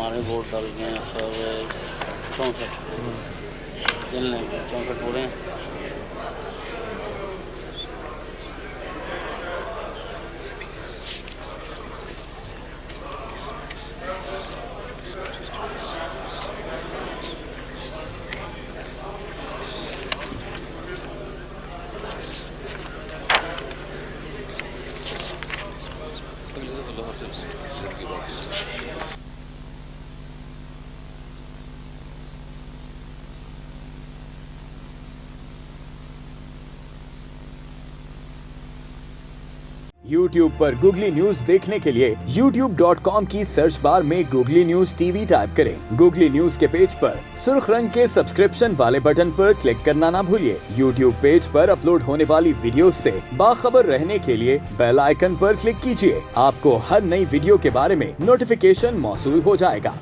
हमारे वोट डाल गए हैं सर 64 गिन लें 64 पूरे हैं। YouTube पर गूगली न्यूज देखने के लिए youtube.com की सर्च बार में गूगली न्यूज टीवी टाइप करें। गूगली न्यूज के पेज पर सुर्ख रंग के सब्सक्रिप्शन वाले बटन पर क्लिक करना ना भूलिए। YouTube पेज पर अपलोड होने वाली वीडियोस से बाखबर रहने के लिए बेल आइकन पर क्लिक कीजिए। आपको हर नई वीडियो के बारे में नोटिफिकेशन मौसूल हो जाएगा।